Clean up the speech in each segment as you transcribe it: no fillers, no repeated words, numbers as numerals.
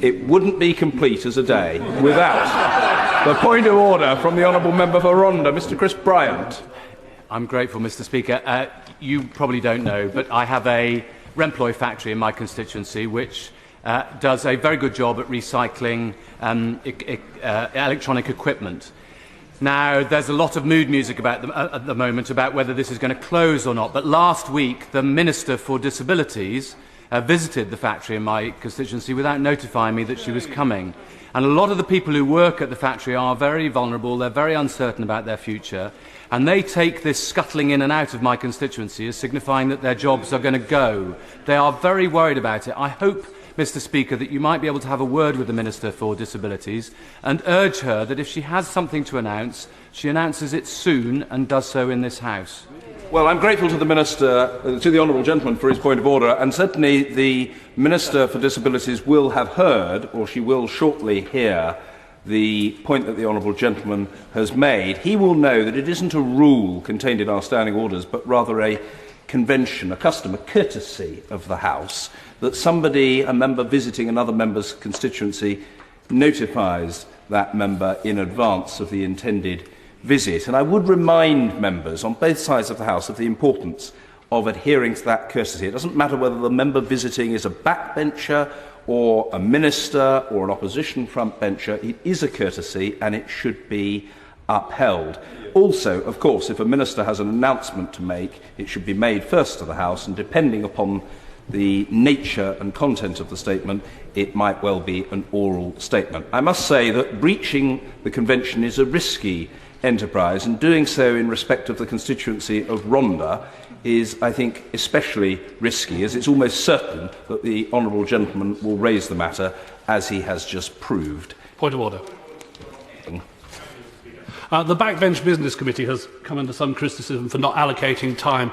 it wouldn't be complete as a day without the point of order from the Honourable Member for Rhondda, Mr. Chris Bryant. I'm grateful, Mr. Speaker. You probably don't know, but I have a Remploy factory in my constituency which does a very good job at recycling electronic equipment. Now, there's a lot of mood music about at the moment about whether this is going to close or not, but last week the Minister for Disabilities visited the factory in my constituency without notifying me that she was coming. And a lot of the people who work at the factory are very vulnerable, they're very uncertain about their future, and they take this scuttling in and out of my constituency as signifying that their jobs are going to go. They are very worried about it. I hope, Mr. Speaker, that you might be able to have a word with the Minister for Disabilities and urge her that if she has something to announce, she announces it soon and does so in this House. Well, I'm grateful to the Minister, to the Honourable Gentleman for his point of order, and certainly the Minister for Disabilities will have heard, or she will shortly hear, the point that the Honourable Gentleman has made. He will know that it isn't a rule contained in our standing orders, but rather a convention, a custom, a courtesy of the House, that somebody, a member visiting another member's constituency, notifies that member in advance of the intended visit. And I would remind members on both sides of the House of the importance of adhering to that courtesy. It doesn't matter whether the member visiting is a backbencher or a minister or an opposition frontbencher. It is a courtesy and it should be upheld. Also, of course, if a minister has an announcement to make, it should be made first to the House, and depending upon the nature and content of the statement, it might well be an oral statement. I must say that breaching the convention is a risky enterprise, and doing so in respect of the constituency of Rhondda is, I think, especially risky, as it's almost certain that the Honourable Gentleman will raise the matter, as he has just proved. Point of order. The Backbench Business Committee has come under some criticism for not allocating time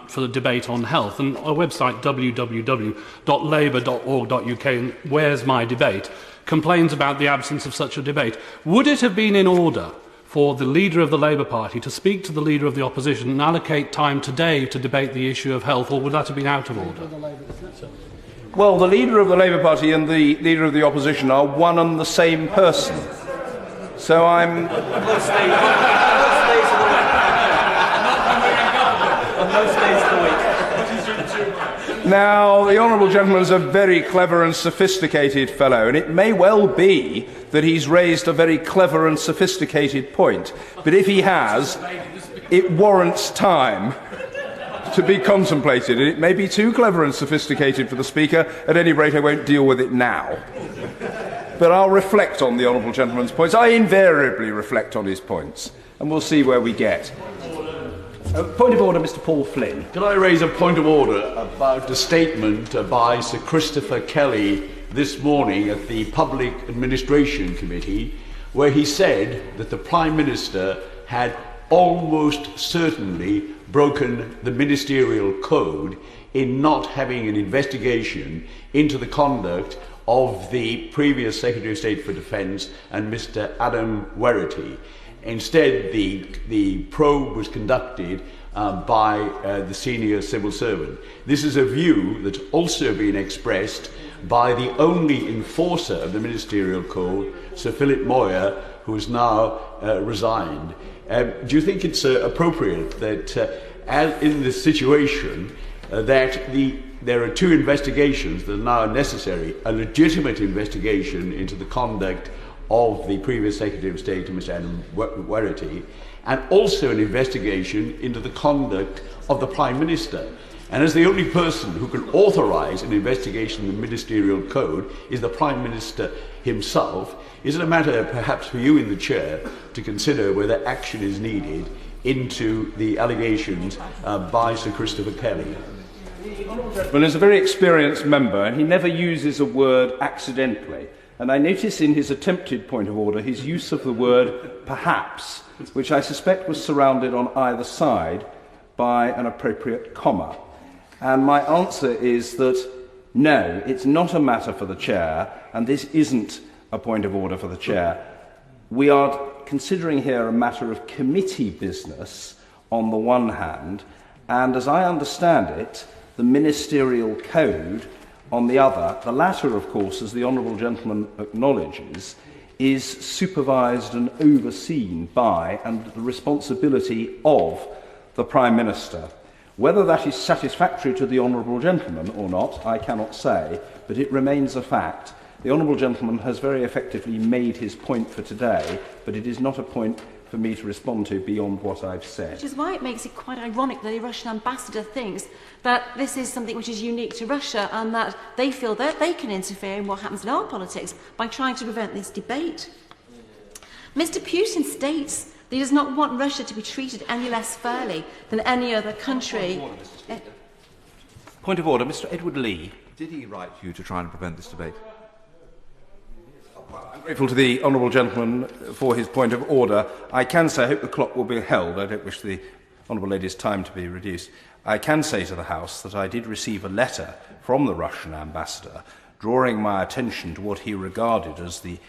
for the debate on health, and our website www.labour.org.uk and Where's My Debate complains about the absence of such a debate. Would it have been in order for the leader of the Labour Party to speak to the leader of the opposition and allocate time today to debate the issue of health, or would that have been out of order? Well, the leader of the Labour Party and the leader of the opposition are one and the same person. So I'm... Now, the Honourable Gentleman is a very clever and sophisticated fellow, and it may well be that he's raised a very clever and sophisticated point. But if he has, it warrants time to be contemplated. And it may be too clever and sophisticated for the Speaker. At any rate, I won't deal with it now. But I'll reflect on the Honourable Gentleman's points. I invariably reflect on his points, and we'll see where we get. Point of order, Mr. Paul Flynn. Can I raise a point of order about a statement by Sir Christopher Kelly this morning at the Public Administration Committee, where he said that the Prime Minister had almost certainly broken the Ministerial Code in not having an investigation into the conduct of the previous Secretary of State for Defence and Mr. Adam Werrity. Instead, the probe was conducted by the senior civil servant. This is a view that's also been expressed by the only enforcer of the Ministerial Code, Sir Philip Moyer, who has now resigned. Do you think it's appropriate that, as in this situation, that there are two investigations that are now necessary, a legitimate investigation into the conduct of the previous Secretary of State, Mr. Adam Werrity, and also an investigation into the conduct of the Prime Minister? And as the only person who can authorise an investigation in the Ministerial Code is the Prime Minister himself, is it a matter perhaps for you in the Chair to consider whether action is needed into the allegations by Sir Christopher Kelly? Well, he's a very experienced member, and he never uses a word accidentally. And I notice in his attempted point of order his use of the word perhaps, which I suspect was surrounded on either side by an appropriate comma. And my answer is that no, it's not a matter for the Chair, and this isn't a point of order for the Chair. We are considering here a matter of committee business on the one hand, and as I understand it, the Ministerial Code on the other. The latter, of course, as the honourable gentleman acknowledges, is supervised and overseen by and the responsibility of the Prime Minister. Whether that is satisfactory to the honourable gentleman or not, I cannot say, but it remains a fact. The honourable gentleman has very effectively made his point for today, but it is not a point for me to respond to beyond what I've said. Which is why it makes it quite ironic that the Russian ambassador thinks that this is something which is unique to Russia and that they feel that they can interfere in what happens in our politics by trying to prevent this debate. Mr. Putin states that he does not want Russia to be treated any less fairly than any other country. Point of order, Mr. Edward Lee. Did he write to you to try and prevent this debate? I'm grateful to the honourable gentleman for his point of order. I can say, I hope the clock will be held. I don't wish the honourable lady's time to be reduced. I can say to the House that I did receive a letter from the Russian ambassador drawing my attention to what he regarded as the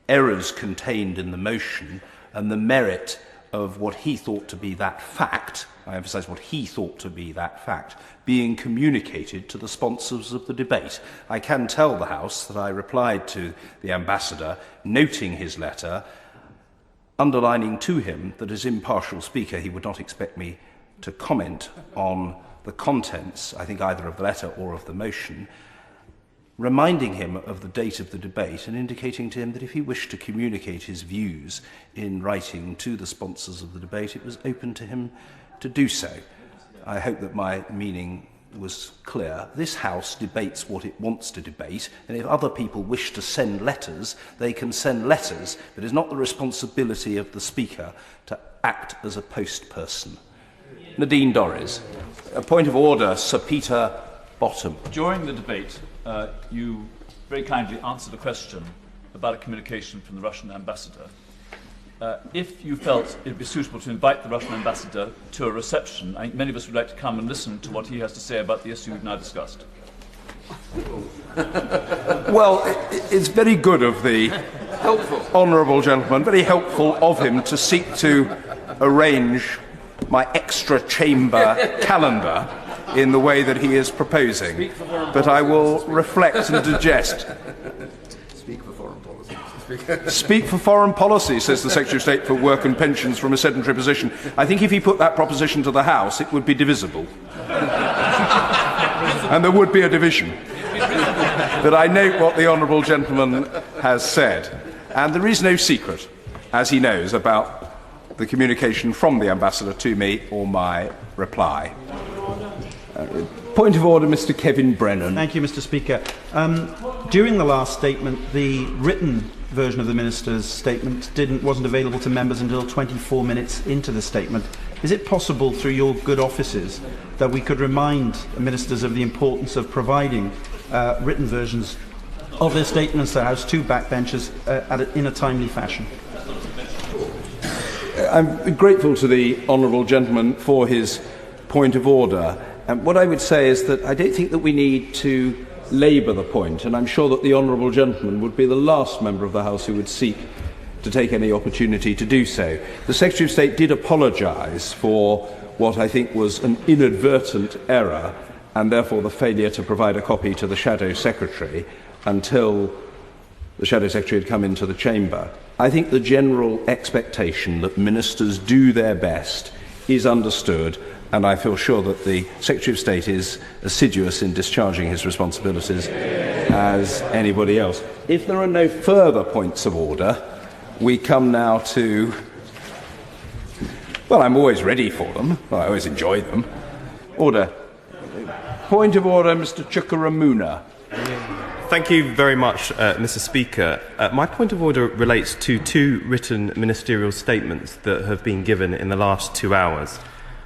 errors contained in the motion and the merit of what he thought to be that fact, I emphasise what he thought to be that fact, being communicated to the sponsors of the debate. I can tell the House that I replied to the ambassador, noting his letter, underlining to him that as impartial speaker he would not expect me to comment on the contents, I think either of the letter or of the motion, reminding him of the date of the debate and indicating to him that if he wished to communicate his views in writing to the sponsors of the debate, it was open to him to do so. I hope that my meaning was clear. This House debates what it wants to debate, and if other people wish to send letters, they can send letters, but it's not the responsibility of the Speaker to act as a post person. Nadine Dorries. A point of order, Sir Peter Bottom. During the debate, you very kindly answered a question about a communication from the Russian ambassador. If you felt it would be suitable to invite the Russian ambassador to a reception, I think many of us would like to come and listen to what he has to say about the issue we've now discussed. Well, it's very good of the honourable gentleman, very helpful of him to seek to arrange my extra chamber calendar in the way that he is proposing. But I will reflect and digest. Speak for foreign policy. Speak for foreign policy, says the Secretary of State for Work and Pensions from a sedentary position. I think if he put that proposition to the House, it would be divisible. And there would be a division. But I note what the honourable gentleman has said. And there is no secret, as he knows, about the communication from the ambassador to me or my reply. Point of order, Mr. Kevin Brennan. Thank you, Mr. Speaker. During the last statement, the written version of the Minister's statement wasn't available to members until 24 minutes into the statement. Is it possible, through your good offices, that we could remind ministers of the importance of providing written versions of their statements to the House to backbenchers in a timely fashion? I'm grateful to the honourable gentleman for his point of order. And what I would say is that I don't think that we need to labour the point, and I'm sure that the honourable gentleman would be the last member of the House who would seek to take any opportunity to do so. The Secretary of State did apologise for what I think was an inadvertent error, and therefore the failure to provide a copy to the Shadow Secretary until the Shadow Secretary had come into the chamber. I think the general expectation that ministers do their best is understood, and I feel sure that the Secretary of State is assiduous in discharging his responsibilities as anybody else. If there are no further points of order, we come now to... Well, I'm always ready for them. Well, I always enjoy them. Order. Point of order, Mr. Chukaramuna. Thank you very much, Mr. Speaker. My point of order relates to two written ministerial statements that have been given in the last 2 hours.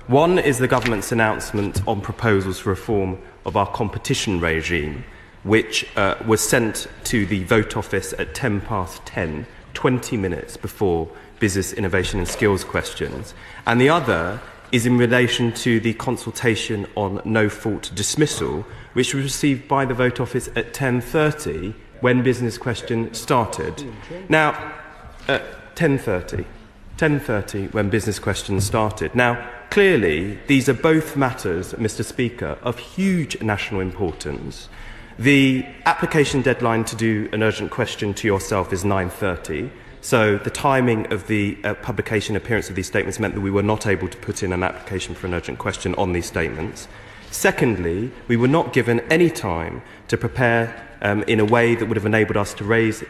One is the government's announcement on proposals for reform of our competition regime, which was sent to the Vote Office at 10:10, 20 minutes before business, innovation and skills questions. And the other is in relation to the consultation on no-fault dismissal, which was received by the Vote Office at 10:30 when business question started. Now, 10:30 when business question started. Now, clearly, these are both matters, Mr. Speaker, of huge national importance. The application deadline to do an urgent question to yourself is 9:30. So the timing of the publication appearance of these statements meant that we were not able to put in an application for an urgent question on these statements. Secondly, we were not given any time to prepare in a way that would have enabled us to raise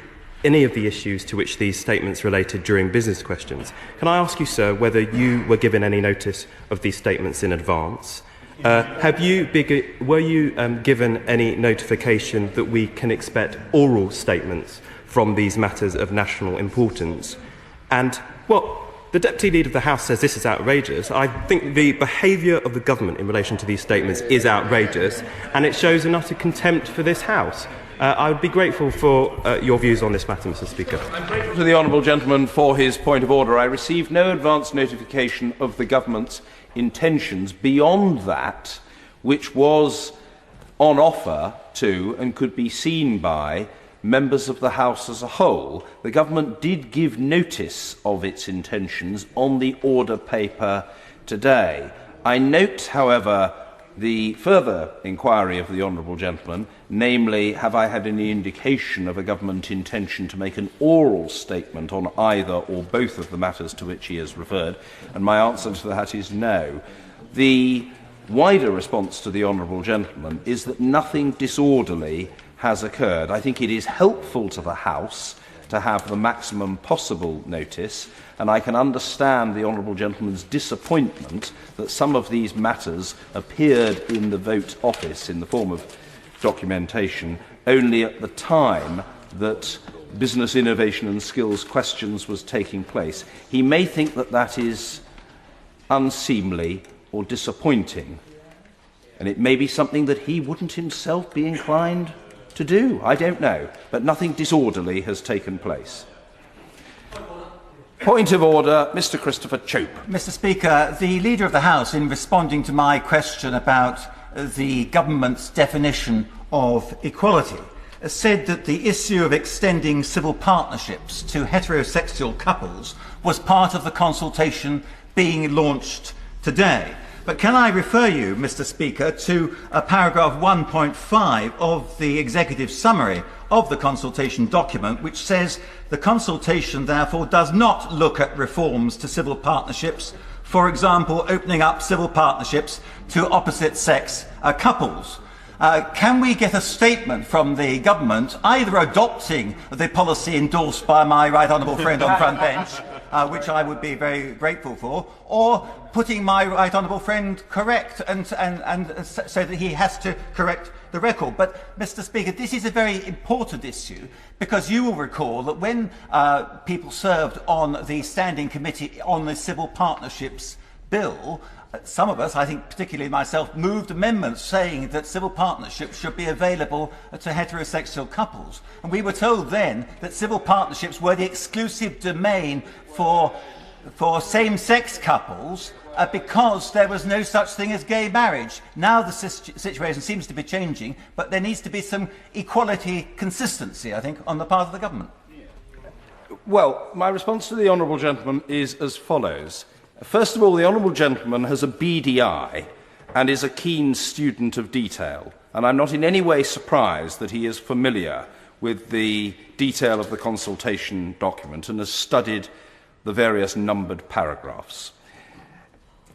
any of the issues to which these statements related during business questions. Can I ask you, sir, whether you were given any notice of these statements in advance? Were you given any notification that we can expect oral statements from these matters of national importance? And, well, the Deputy Leader of the House says this is outrageous. I think the behaviour of the government in relation to these statements is outrageous, and it shows an utter contempt for this House. I would be grateful for your views on this matter, Mr. Speaker. I'm grateful to the honourable gentleman for his point of order. I received no advance notification of the government's intentions beyond that which was on offer to and could be seen by members of the House as a whole. The government did give notice of its intentions on the order paper today. I note, however, the further inquiry of the honourable gentleman, namely, have I had any indication of a government intention to make an oral statement on either or both of the matters to which he has referred, and my answer to that is no. The wider response to the honourable gentleman is that nothing disorderly has occurred. I think it is helpful to the House to have the maximum possible notice, and I can understand the honourable gentleman's disappointment that some of these matters appeared in the vote office in the form of documentation only at the time that business innovation and skills questions was taking place. He may think that that is unseemly or disappointing, and it may be something that he wouldn't himself be inclined to do. I don't know, but nothing disorderly has taken place. Point of order, Mr. Christopher Chope. Mr. Speaker, the Leader of the House, in responding to my question about the government's definition of equality, said that the issue of extending civil partnerships to heterosexual couples was part of the consultation being launched today. But can I refer you, Mr. Speaker, to paragraph 1.5 of the executive summary of the consultation document, which says the consultation, therefore, does not look at reforms to civil partnerships, for example, opening up civil partnerships to opposite-sex couples. Can we get a statement from the government either adopting the policy endorsed by my right honourable friend on front bench, which I would be very grateful for, or putting my right honourable friend correct and so that he has to correct the record? But, Mr. Speaker, this is a very important issue, because you will recall that when people served on the Standing Committee on the Civil Partnerships Bill, some of us, I think particularly myself, moved amendments saying that civil partnerships should be available to heterosexual couples. And we were told then that civil partnerships were the exclusive domain for same-sex couples because there was no such thing as gay marriage. Now the situation seems to be changing, but there needs to be some equality consistency, I think, on the part of the government. Well, my response to the honourable gentleman is as follows. First of all, the honourable gentleman has a beady eye and is a keen student of detail, and I'm not in any way surprised that he is familiar with the detail of the consultation document and has studied the various numbered paragraphs.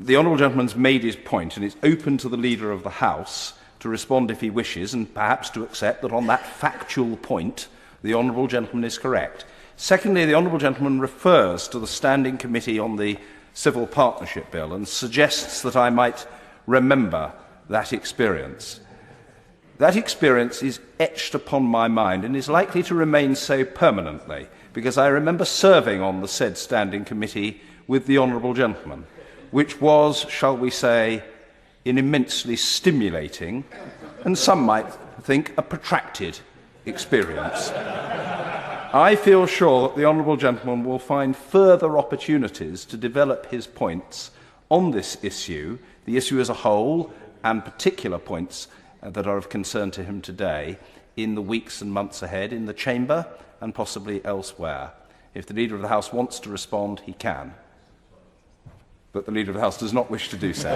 The honourable gentleman's made his point, and it's open to the Leader of the House to respond if he wishes, and perhaps to accept that on that factual point the honourable gentleman is correct. Secondly, the honourable gentleman refers to the Standing Committee on the Civil Partnership Bill and suggests that I might remember that experience. That experience is etched upon my mind and is likely to remain so permanently, because I remember serving on the said Standing Committee with the honourable gentleman, which was, shall we say, an immensely stimulating, and some might think a protracted experience. I feel sure that the honourable gentleman will find further opportunities to develop his points on this issue, the issue as a whole, and particular points that are of concern to him today, in the weeks and months ahead, in the Chamber and possibly elsewhere. If the Leader of the House wants to respond, he can. But the Leader of the House does not wish to do so.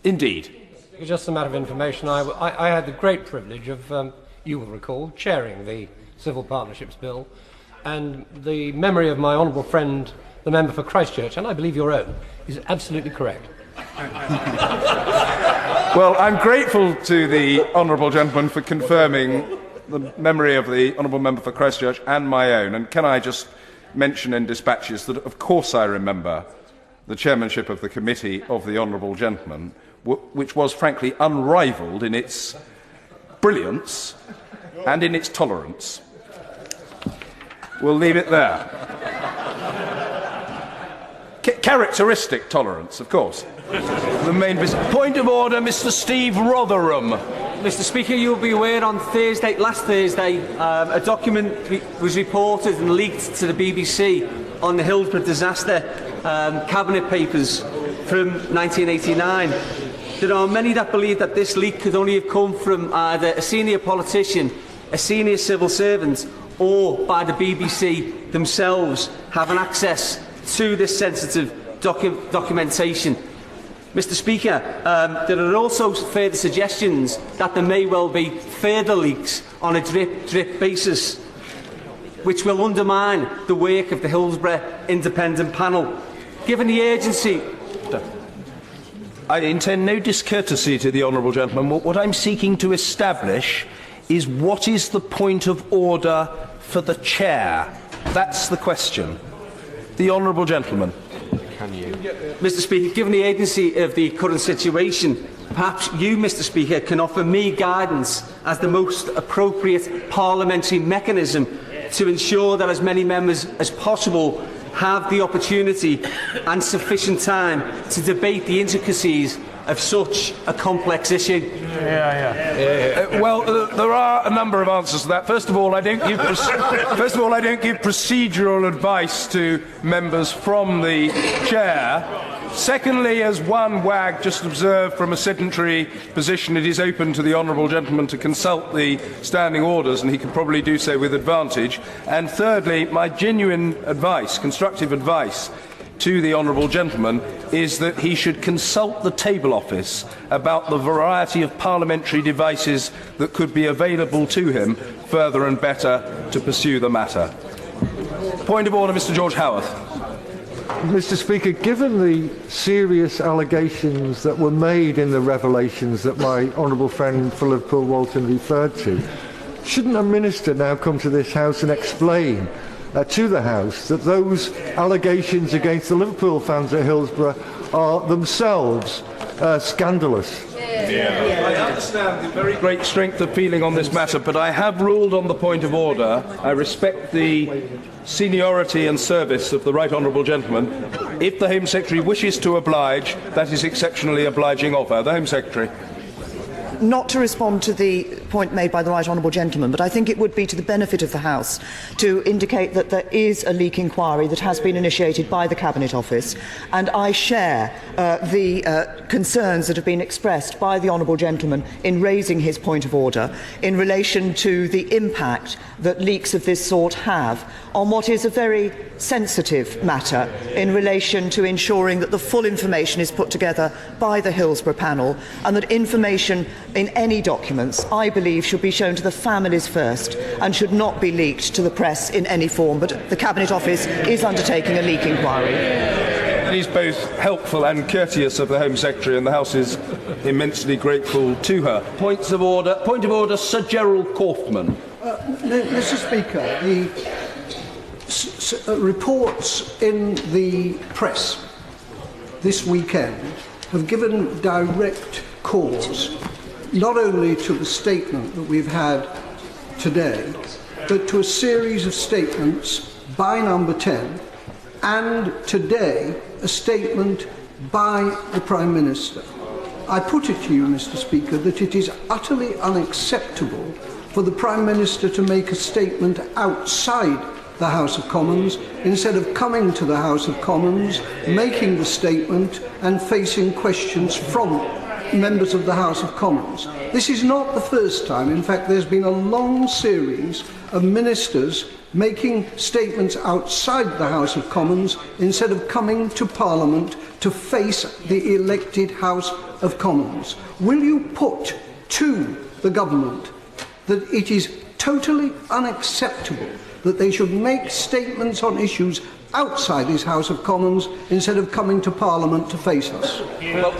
Indeed. Speaker, just a matter of information. I had the great privilege of, you will recall, chairing the Civil Partnerships Bill, and the memory of my honourable friend, the member for Christchurch, and I believe your own, is absolutely correct. Well, I'm grateful to the honourable gentleman for confirming the memory of the honourable member for Christchurch and my own. And can I just mention in dispatches that, of course, I remember the chairmanship of the committee of the honourable gentleman, which was, frankly, unrivalled in its brilliance and in its tolerance. We'll leave it there. Characteristic tolerance, of course. The main business. Point of order, Mr. Steve Rotherham. Mr. Speaker, you'll be aware last Thursday, a document was reported and leaked to the BBC on the Hillsborough disaster, cabinet papers from 1989. There are many that believe that this leak could only have come from either a senior politician, a senior civil servant, or by the BBC themselves having access to this sensitive documentation. Mr. Speaker, there are also further suggestions that there may well be further leaks on a drip basis, which will undermine the work of the Hillsborough Independent Panel. Given the urgency... I intend no discourtesy to the honourable gentleman. What I'm seeking to establish is what is the point of order for the chair. That's the question. The honourable gentleman. Mr. Speaker, given the urgency of the current situation, perhaps you, Mr. Speaker, can offer me guidance as the most appropriate parliamentary mechanism to ensure that as many members as possible have the opportunity and sufficient time to debate the intricacies of such a complex issue. Well, there are a number of answers to that. First of all, I don't give procedural advice to members from the chair. Secondly, as one wag just observed from a sedentary position, it is open to the honourable gentleman to consult the standing orders, and he can probably do so with advantage. And thirdly, my genuine advice, constructive advice, to the honourable gentleman is that he should consult the table office about the variety of parliamentary devices that could be available to him further and better to pursue the matter. Point of order, Mr. George Howarth. Mr. Speaker, given the serious allegations that were made in the revelations that my honourable friend for Liverpool Walton referred to, shouldn't a minister now come to this House and explain to the House that those allegations against the Liverpool fans at Hillsborough are themselves scandalous? I understand the very great strength of feeling on this matter, but I have ruled on the point of order. I respect the seniority and service of the right honourable gentleman. If the Home Secretary wishes to oblige, that is exceptionally obliging of her. The Home Secretary. Not to respond to the point made by the right honourable gentleman, but I think it would be to the benefit of the House to indicate that there is a leak inquiry that has been initiated by the Cabinet Office, and I share the concerns that have been expressed by the honourable gentleman in raising his point of order in relation to the impact that leaks of this sort have on what is a very sensitive matter in relation to ensuring that the full information is put together by the Hillsborough panel, and that information in any documents, I believe, should be shown to the families first and should not be leaked to the press in any form. But the Cabinet Office is undertaking a leak inquiry. It is both helpful and courteous of the Home Secretary, and the House is immensely grateful to her. Points of order. Point of order, Sir Gerald Kaufman. Mr. Speaker, the reports in the press this weekend have given direct cause not only to the statement that we've had today, but to a series of statements by Number 10, and today a statement by the Prime Minister. I put it to you, Mr. Speaker, that it is utterly unacceptable for the Prime Minister to make a statement outside the House of Commons instead of coming to the House of Commons, making the statement and facing questions from members of the House of Commons. This is not the first time. In fact, there's been a long series of ministers making statements outside the House of Commons instead of coming to Parliament to face the elected House of Commons, will you put to the government that it is totally unacceptable that they should make statements on issues outside this House of Commons instead of coming to Parliament to face us? Well,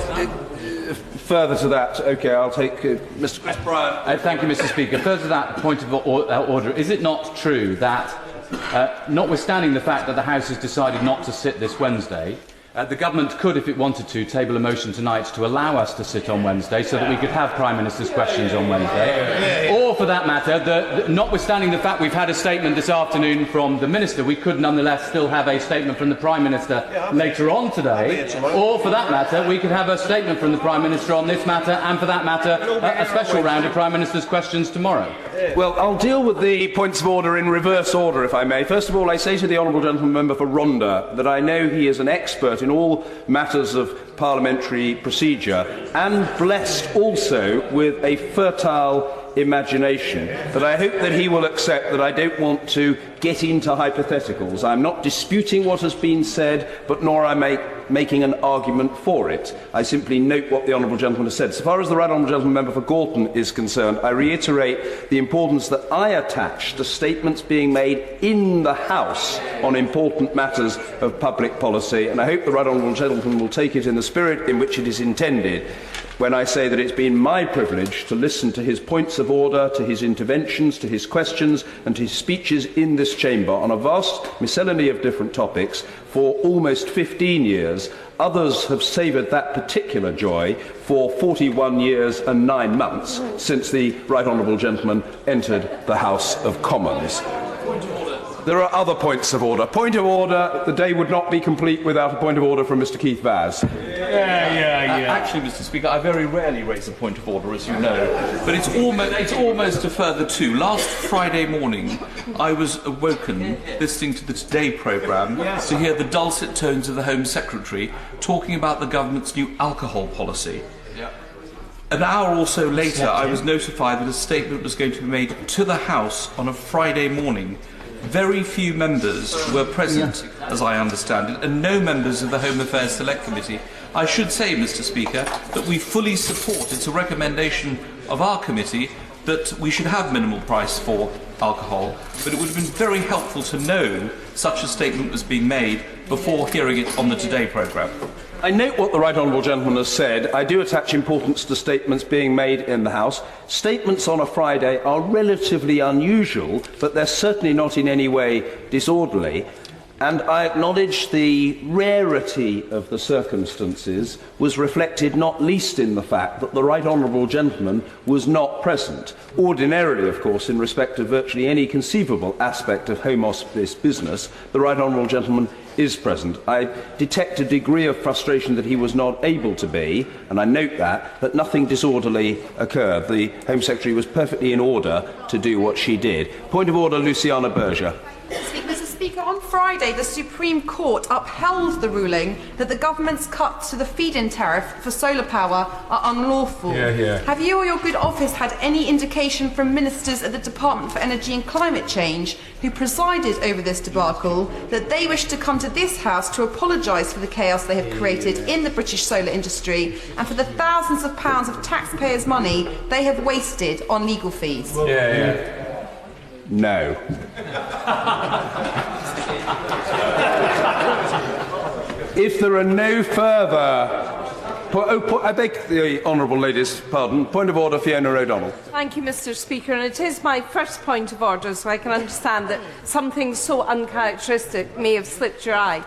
further to that, OK, I'll take Mr. Chris Bryan. Thank you, Mr. Speaker. Further to that point of order, is it not true that, notwithstanding the fact that the House has decided not to sit this Wednesday, the government could, if it wanted to, table a motion tonight to allow us to sit on Wednesday so that we could have Prime Minister's questions on Wednesday? Or, for that matter, notwithstanding the fact we've had a statement this afternoon from the Minister, we could nonetheless still have a statement from the Prime Minister later on today. Or, for that matter, we could have a statement from the Prime Minister on this matter and, for that matter, a special round of Prime Minister's questions tomorrow. Well, I'll deal with the points of order in reverse order, if I may. First of all, I say to the honourable gentleman member for Rhondda that I know he is an expert in all matters of parliamentary procedure and blessed also with a fertile imagination, but I hope that he will accept that I don't want to get into hypotheticals. I'm not disputing what has been said, but nor am I making an argument for it. I simply note what the honourable gentleman has said. So far as the right honourable gentleman member for Gorton is concerned, I reiterate the importance that I attach to statements being made in the House on important matters of public policy, and I hope the right honourable gentleman will take it in the spirit in which it is intended when I say that it's been my privilege to listen to his points of order, to his interventions, to his questions and to his speeches in this chamber on a vast miscellany of different topics for almost 15 years. Others have savoured that particular joy for 41 years and 9 months since the right honourable gentleman entered the House of Commons. There are other points of order. Point of order, the day would not be complete without a point of order from Mr. Keith Vaz. Actually, Mr. Speaker, I very rarely raise a point of order, as you know, but it's almost a further two. Last Friday morning, I was awoken listening to the Today programme to hear the dulcet tones of the Home Secretary talking about the government's new alcohol policy. An hour or so later, I was notified that a statement was going to be made to the House on a Friday morning. Very few members were present, as I understand it, and no members of the Home Affairs Select Committee. I should say, Mr. Speaker, that we fully support, it's a recommendation of our committee, that we should have minimal price for alcohol, but it would have been very helpful to know such a statement was being made before hearing it on the Today programme. I note what the right honourable gentleman has said. I do attach importance to statements being made in the House. Statements on a Friday are relatively unusual, but they're certainly not in any way disorderly. And I acknowledge the rarity of the circumstances was reflected not least in the fact that the right honourable gentleman was not present. Ordinarily, of course, in respect of virtually any conceivable aspect of Home Office business, the right honourable gentleman is present. I detect a degree of frustration that he was not able to be, and I note that, but nothing disorderly occurred. The Home Secretary was perfectly in order to do what she did. Point of order, Luciana Berger. Mr. Speaker, on Friday, the Supreme Court upheld the ruling that the government's cuts to the feed-in tariff for solar power are unlawful. Have you or your good office had any indication from ministers at the Department for Energy and Climate Change who presided over this debacle that they wish to come to this House to apologise for the chaos they have created in the British solar industry and for the thousands of pounds of taxpayers' money they have wasted on legal fees? No. If there are no further... I beg the honourable lady's pardon. Point of order, Fiona O'Donnell. Thank you, Mr. Speaker, and it is my first point of order, so I can understand that something so uncharacteristic may have slipped your eye.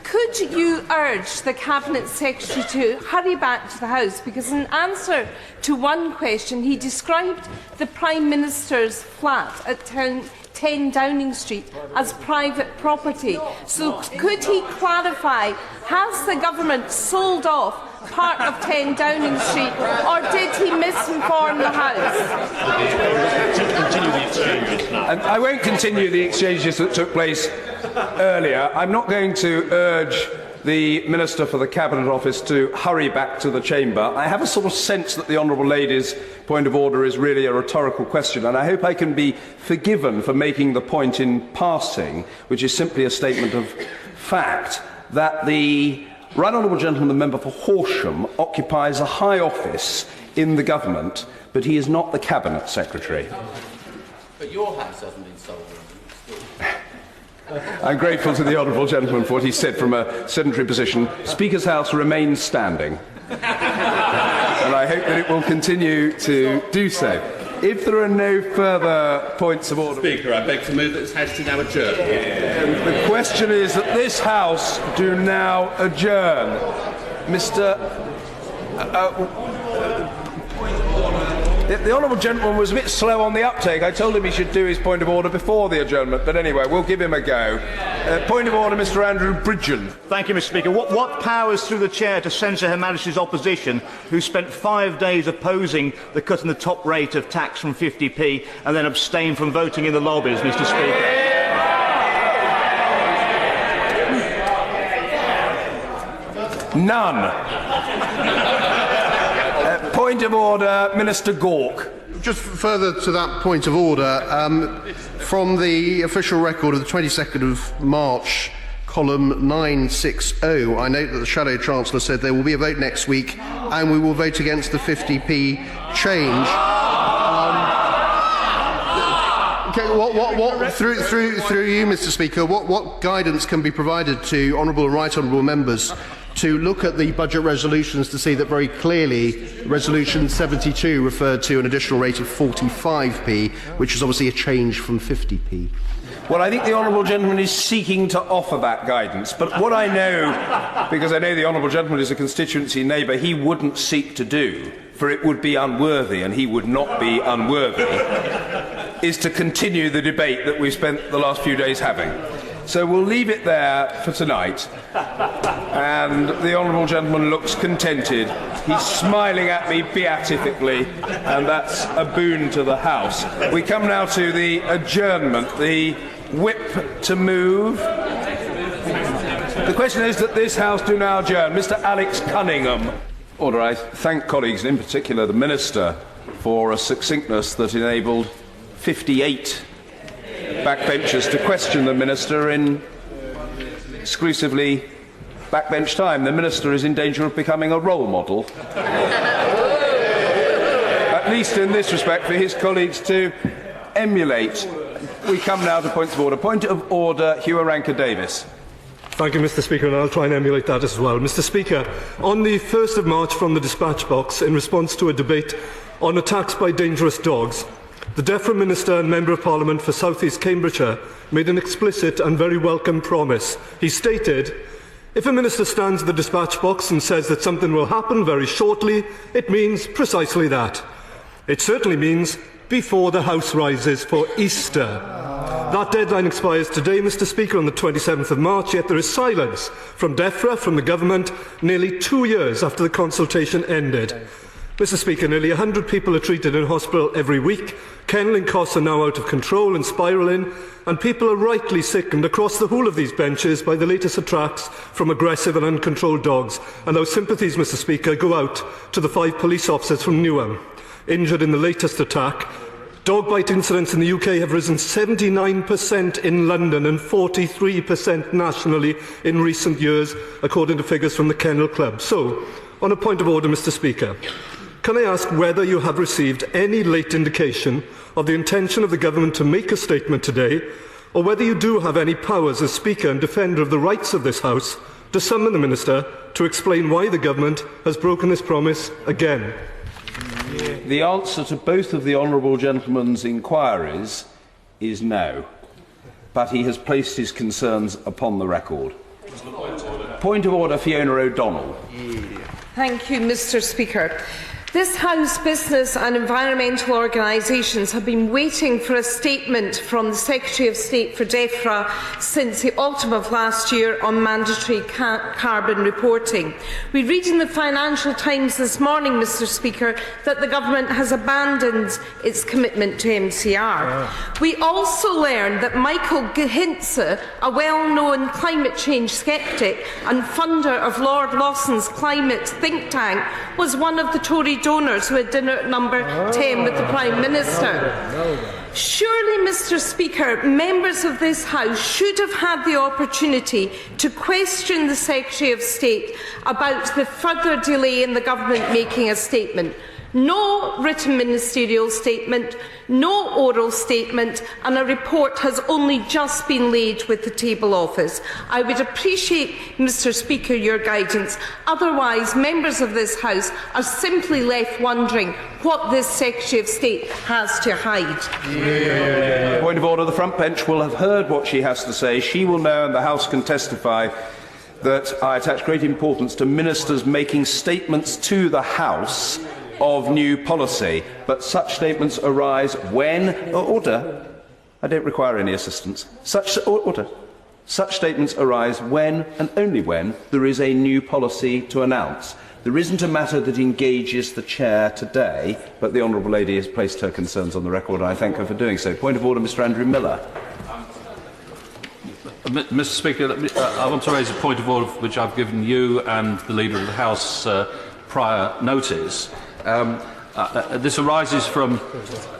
Could you urge the Cabinet Secretary to hurry back to the House? Because in answer to one question, he described the Prime Minister's flat at 10 Downing Street as private property. So could he clarify, has the government sold off part of 10 Downing Street, or did he misinform the House? I won't continue the exchanges that took place earlier. I'm not going to urge the Minister for the Cabinet Office to hurry back to the chamber. I have a sort of sense that the honourable lady's point of order is really a rhetorical question, and I hope I can be forgiven for making the point in passing, which is simply a statement of fact, that the Right Honourable Gentleman, the member for Horsham occupies a high office in the government, but he is not the Cabinet Secretary. But your house hasn't been sold. I'm grateful to the Honourable Gentleman for what he said from a sedentary position. Speaker's House remains standing, and I hope that it will continue to do so. If there are no further points of order... Speaker, I beg to move that this House do now adjourn. The question is that this House do now adjourn. The Honourable Gentleman was a bit slow on the uptake. I told him he should do his point of order before the adjournment, but anyway, we'll give him a go. Point of order, Mr Andrew Bridgen. Thank you, Mr Speaker. What powers through the Chair to censure Her Majesty's opposition, who spent 5 days opposing the cut in the top rate of tax from 50p and then abstained from voting in the lobbies, Mr Speaker? None. Point of order, Minister Gawke. Just further to that point of order, from the official record of the 22nd of March, column 960, I note that the Shadow Chancellor said there will be a vote next week and we will vote against the 50p change. Through you, Mr Speaker, what guidance can be provided to Honourable and Right Honourable members to look at the budget resolutions to see that very clearly Resolution 72 referred to an additional rate of 45p, which is obviously a change from 50p? Well, I think the Honourable Gentleman is seeking to offer that guidance, but what I know, because I know the Honourable Gentleman is a constituency neighbour, he wouldn't seek to do, for it would be unworthy, and he would not be unworthy, is to continue the debate that we've spent the last few days having. So we'll leave it there for tonight. And the Honourable Gentleman looks contented. He's smiling at me beatifically, and that's a boon to the House. We come now to the adjournment, the whip to move. The question is that this House do now adjourn. Mr Alex Cunningham. Order. I thank colleagues, and in particular the Minister, for a succinctness that enabled 58 backbenchers to question the Minister in exclusively backbench time. The Minister is in danger of becoming a role model, at least in this respect, for his colleagues to emulate. We come now to points of order. Point of order, Hugh Aranka-Davis. Thank you, Mr Speaker, and I'll try and emulate that as well. Mr Speaker, on the 1st of March from the dispatch box, in response to a debate on attacks by dangerous dogs, the DEFRA Minister and Member of Parliament for South East Cambridgeshire made an explicit and very welcome promise. He stated, "If a minister stands at the dispatch box and says that something will happen very shortly, it means precisely that. It certainly means before the House rises for Easter." That deadline expires today, Mr Speaker, on the 27th of March, yet there is silence from DEFRA, from the government, nearly 2 years after the consultation ended. Mr Speaker, nearly 100 people are treated in hospital every week, kennelling costs are now out of control and spiralling, and people are rightly sickened across the whole of these benches by the latest attacks from aggressive and uncontrolled dogs. And those sympathies, Mr Speaker, go out to the 5 police officers from Newham, injured in the latest attack. Dog bite incidents in the UK have risen 79% in London and 43% nationally in recent years, according to figures from the Kennel Club. So, on a point of order, Mr Speaker, can I ask whether you have received any late indication of the intention of the government to make a statement today, or whether you do have any powers as Speaker and defender of the rights of this House to summon the Minister to explain why the government has broken this promise again? The answer to both of the Honourable Gentleman's inquiries is no, but he has placed his concerns upon the record. Point of order, Fiona O'Donnell. Thank you, Mr Speaker. This House business and environmental organisations have been waiting for a statement from the Secretary of State for DEFRA since the autumn of last year on mandatory carbon reporting. We read in the Financial Times this morning, Mr Speaker, that the Government has abandoned its commitment to MCR. We also learned that Michael Gehintze, a well-known climate change sceptic and funder of Lord Lawson's climate think tank, was one of the Tory donors who had dinner at number 10 with the Prime Minister. Surely, Mr. Speaker, members of this House should have had the opportunity to question the Secretary of State about the further delay in the Government making a statement. No written ministerial statement, no oral statement, and a report has only just been laid with the Table Office. I would appreciate, Mr. Speaker, your guidance. Otherwise, members of this House are simply left wondering what this Secretary of State has to hide. Point of order. The front bench will have heard what she has to say. She will know, and the House can testify, that I attach great importance to ministers making statements to the House of new policy, but such statements arise when... Order. I don't require any assistance. Order. Such statements arise when, and only when, there is a new policy to announce. There isn't a matter that engages the Chair today, but the Honourable Lady has placed her concerns on the record, and I thank her for doing so. Point of order, Mr. Andrew Miller. Mr. Speaker, I want to raise a point of order which I've given you and the Leader of the House prior notice. This arises from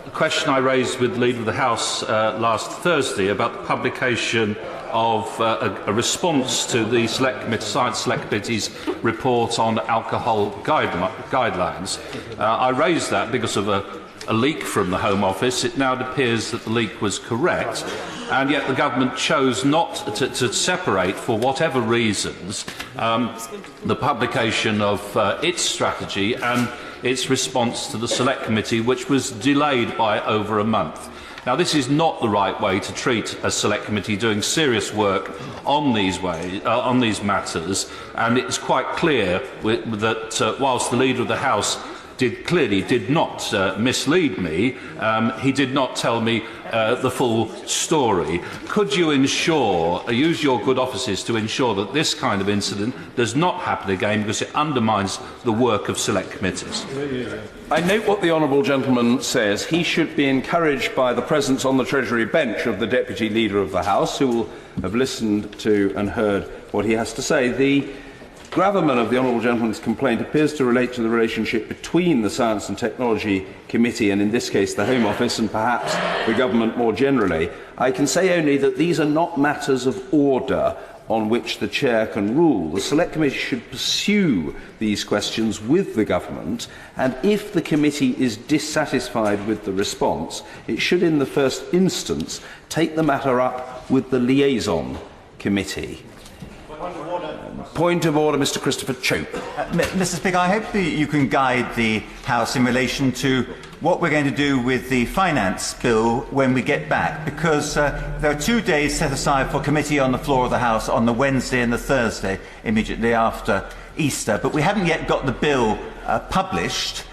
a question I raised with the Leader of the House last Thursday about the publication of a response to the Science Select Committee's report on alcohol guidelines. I raised that because of a leak from the Home Office. It now appears that the leak was correct, and yet the government chose not to separate, for whatever reasons, the publication of its strategy and its response to the Select Committee, which was delayed by over a month. Now, this is not the right way to treat a Select Committee doing serious work on these matters, and it's quite clear that whilst the Leader of the House clearly did not mislead me, he did not tell me the full story. Could you use your good offices to ensure that this kind of incident does not happen again, because it undermines the work of select committees? I note what the honourable gentleman says. He should be encouraged by the presence on the Treasury bench of the Deputy Leader of the House, who will have listened to and heard what he has to say. The gravamen of the honourable gentleman's complaint appears to relate to the relationship between the Science and Technology Committee and, in this case, the Home Office and perhaps the government more generally. I can say only that these are not matters of order on which the Chair can rule. The Select Committee should pursue these questions with the government, and if the committee is dissatisfied with the response, it should in the first instance take the matter up with the liaison committee. Point of order, Mr. Christopher Chope. Mr. Speaker, I hope that you can guide the House in relation to what we're going to do with the finance bill when we get back, because there are 2 days set aside for committee on the floor of the House on the Wednesday and the Thursday immediately after Easter, but we haven't yet got the bill published.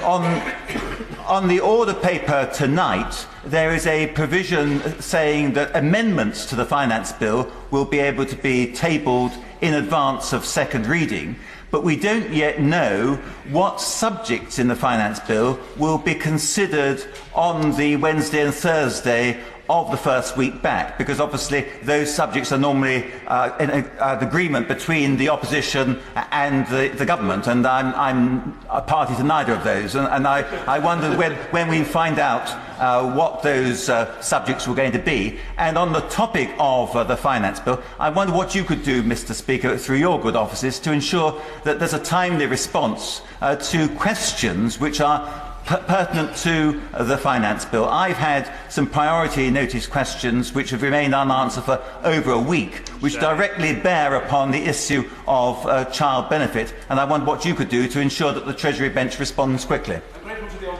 On the order paper tonight, there is a provision saying that amendments to the finance bill will be able to be tabled in advance of second reading, but we don't yet know what subjects in the finance bill will be considered on the Wednesday and Thursday of the first week back, because obviously those subjects are normally in an agreement between the opposition and the government, and I'm a party to neither of those, and I wonder when we find out what those subjects were going to be. And on the topic of the finance bill, I wonder what you could do, Mr. Speaker, through your good offices, to ensure that there's a timely response to questions which are pertinent to the finance bill. I've had some priority notice questions which have remained unanswered for over a week, which directly bear upon the issue of child benefit, and I wonder what you could do to ensure that the Treasury bench responds quickly.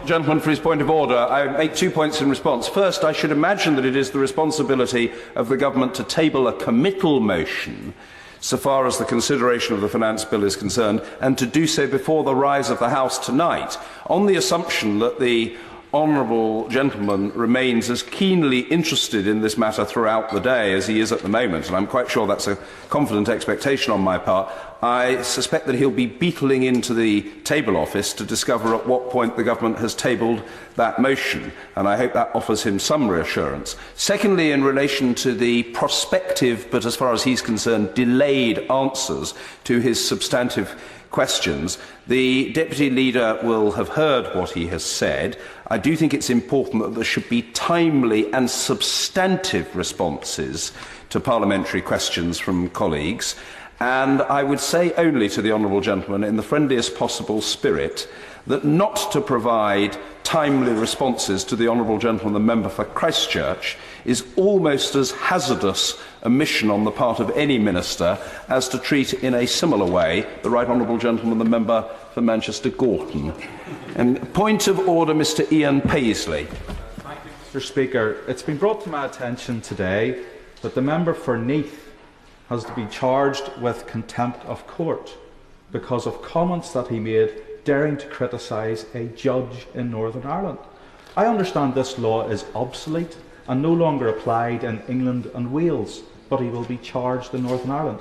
Gentleman for his point of order. I make 2 points in response. First, I should imagine that it is the responsibility of the government to table a committal motion so far as the consideration of the finance bill is concerned, and to do so before the rise of the House tonight, on the assumption that the honourable gentleman remains as keenly interested in this matter throughout the day as he is at the moment, and I'm quite sure that's a confident expectation on my part. I suspect that he'll be beetling into the table office to discover at what point the government has tabled that motion, and I hope that offers him some reassurance. Secondly, in relation to the prospective, but as far as he's concerned, delayed answers to his substantive questions, the Deputy Leader will have heard what he has said. I do think it's important that there should be timely and substantive responses to parliamentary questions from colleagues. And I would say only to the honourable gentleman, in the friendliest possible spirit, that not to provide timely responses to the honourable gentleman, the member for Christchurch, is almost as hazardous a mission on the part of any minister as to treat in a similar way the right honourable gentleman, the member for Manchester Gorton. And point of order, Mr. Ian Paisley. Thank you, Mr. Speaker. It's been brought to my attention today that the member for Neath has to be charged with contempt of court because of comments that he made daring to criticise a judge in Northern Ireland. I understand this law is obsolete and no longer applied in England and Wales, but he will be charged in Northern Ireland.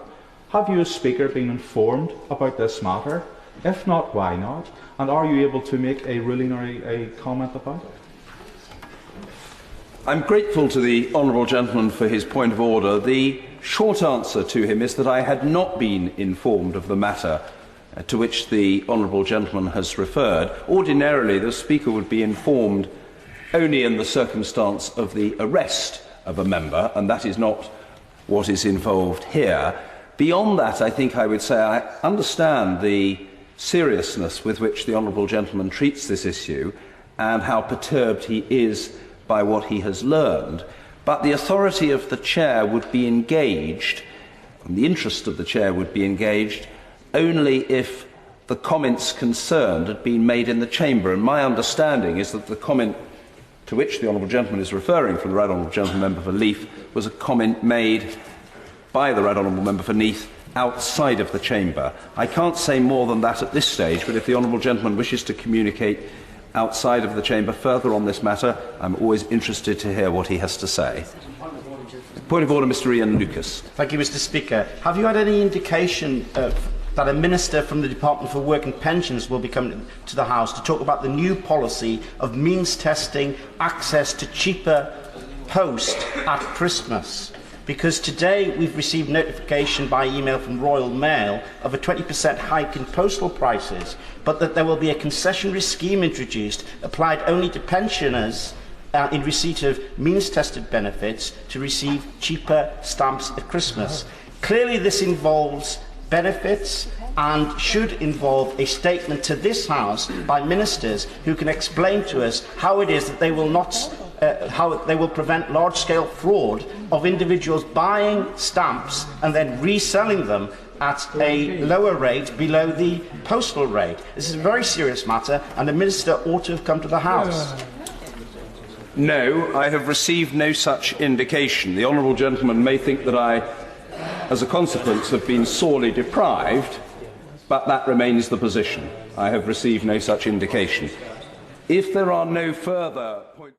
Have you, as Speaker, been informed about this matter? If not, why not? And are you able to make a ruling or a comment about it? I'm grateful to the honourable gentleman for his point of order. The short answer to him is that I had not been informed of the matter to which the honourable gentleman has referred. Ordinarily, the Speaker would be informed only in the circumstance of the arrest of a member, and that is not what is involved here. Beyond that, I think I would say I understand the seriousness with which the honourable gentleman treats this issue and how perturbed he is by what he has learned, but the authority of the chair would be engaged, and the interest of the chair would be engaged, only if the comments concerned had been made in the chamber. And my understanding is that the comment to which the honourable gentleman is referring from the right honourable gentleman member for Leith was a comment made by the right honourable member for Neath outside of the chamber. I can't say more than that at this stage, but if the honourable gentleman wishes to communicate outside of the chamber further on this matter, I'm always interested to hear what he has to say. Point of order, Mr. Ian Lucas. Thank you, Mr. Speaker. Have you had any indication that a minister from the Department for Work and Pensions will be coming to the House to talk about the new policy of means testing access to cheaper post at Christmas? Because today we've received notification by email from Royal Mail of a 20% hike in postal prices, but that there will be a concessionary scheme introduced applied only to pensioners in receipt of means-tested benefits to receive cheaper stamps at Christmas. Clearly this involves benefits and should involve a statement to this House by ministers who can explain to us how it is that they will not how they will prevent large-scale fraud of individuals buying stamps and then reselling them at a lower rate below the postal rate. This is a very serious matter, and the Minister ought to have come to the House. No, I have received no such indication. The honourable gentleman may think that I, as a consequence, have been sorely deprived, but that remains the position. I have received no such indication. If there are no further points...